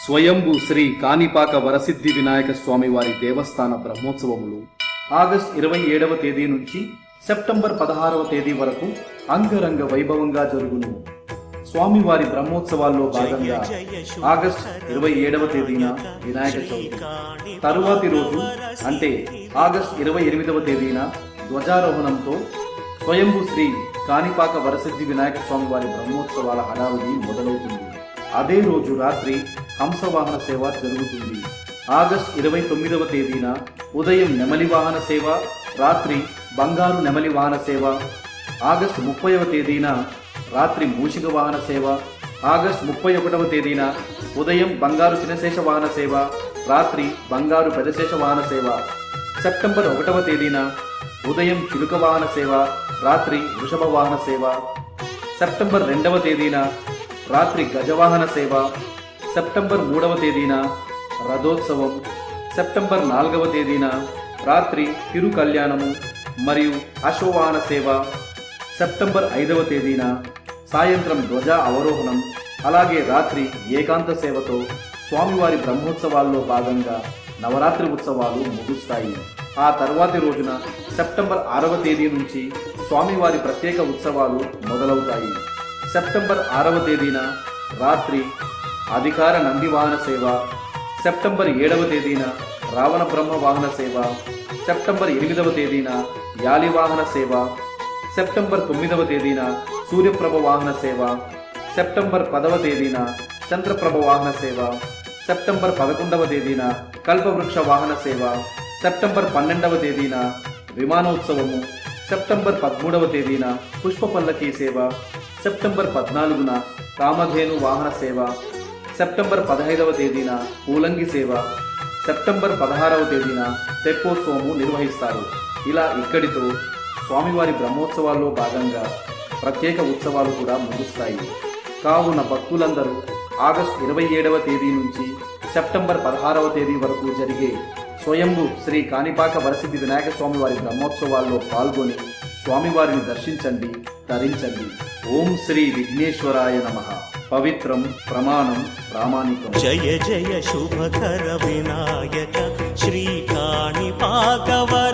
స్వయంభూ శ్రీ కాణిపాక వరసిద్ధి వినాయక స్వామి వారి దేవస్థాన బ్రహ్మోత్సవములు ఆగస్టు 27వ తేదీ నుంచి సెప్టెంబర్ 16వ తేదీ వరకు అంగరంగ వైభవంగా జరుగును. స్వామివారి బ్రహ్మోత్సవాల్లో భాగంగా ఆగస్టు 27వ తేదీన వినాయక చవితి, తరువాతి రోజు అంటే ఆగస్టు 28వ తేదీన ధ్వజారోహణంతో స్వయంభూ శ్రీ కాణిపాక వరసిద్ధి వినాయక స్వామి వారి బ్రహ్మోత్సవాల హడావుడి మొదలవుతుంది. అదే రోజు రాత్రి హంసవాహన సేవ జరుగుతుంది. ఆగస్టు 29వ తేదీన ఉదయం నెమలి వాహన సేవ, రాత్రి బంగారు నెమలి వాహన సేవ. ఆగస్టు 30వ తేదీన రాత్రి మూషిక వాహన సేవ. ఆగస్టు 31వ తేదీన ఉదయం బంగారు చినశేష వాహన సేవ, రాత్రి బంగారు పెదశేష వాహన సేవ. సెప్టెంబర్ 1వ తేదీన ఉదయం చిలుక వాహన సేవ, రాత్రి వృషభ వాహన సేవ. సెప్టెంబర్ 2వ తేదీన రాత్రి గజవాహన సేవ. సెప్టెంబర్ 3వ తేదీన రథోత్సవం. సెప్టెంబర్ 4వ తేదీన రాత్రి తిరు కళ్యాణము మరియు అశ్వవాహన సేవ. సెప్టెంబర్ 5వ తేదీన సాయంత్రం ధ్వజ అవరోహణం, అలాగే రాత్రి ఏకాంత సేవతో స్వామివారి బ్రహ్మోత్సవాల్లో భాగంగా నవరాత్రి ఉత్సవాలు ముగుస్తాయి. ఆ తర్వాతి రోజున సెప్టెంబర్ 6వ తేదీ నుంచి స్వామివారి ప్రత్యేక ఉత్సవాలు మొదలవుతాయి. సెప్టెంబర్ 6వ తేదీన రాత్రి అధికార నంది వాహన సేవ. సెప్టెంబర్ 7వ తేదీన రావణ బ్రహ్మ వాహన సేవ. సెప్టెంబర్ 8వ తేదీన యాలి వాహన సేవ. సెప్టెంబర్ 9వ తేదీన సూర్యప్రభ వాహన సేవ. సెప్టెంబర్ 10వ తేదీన చంద్రప్రభ వాహన సేవ. సెప్టెంబర్ 11వ తేదీన కల్పవృక్ష వాహన సేవ. సెప్టెంబర్ 12వ తేదీన విమానోత్సవము. సెప్టెంబర్ 13వ తేదీన పుష్ప పల్లకీ సేవ. సెప్టెంబర్ 14న కామధేను వాహన సేవ. సెప్టెంబర్ 15వ తేదీన పూలంగి సేవ. సెప్టెంబర్ 16వ తేదీన తెప్పోత్సవము నిర్వహిస్తారు. ఇలా ఇక్కడితో స్వామివారి బ్రహ్మోత్సవాల్లో భాగంగా ప్రత్యేక ఉత్సవాలు కూడా ముగుస్తాయి. కావున భక్తులందరూ ఆగస్టు 27వ తేదీ నుంచి సెప్టెంబర్ 16వ తేదీ వరకు జరిగే స్వయంభూ శ్రీ కాణిపాక వరసిద్ధి వినాయక స్వామి వారి బ్రహ్మోత్సవాల్లో పాల్గొని స్వామివారిని దర్శించండి, తరించండి. ఓం శ్రీ విఘ్నేశ్వరాయ నమః. పవిత్రం ప్రమాణం ప్రామాణికం. జయ జయ శుభకర వినాయక శ్రీ కాణిపాక వర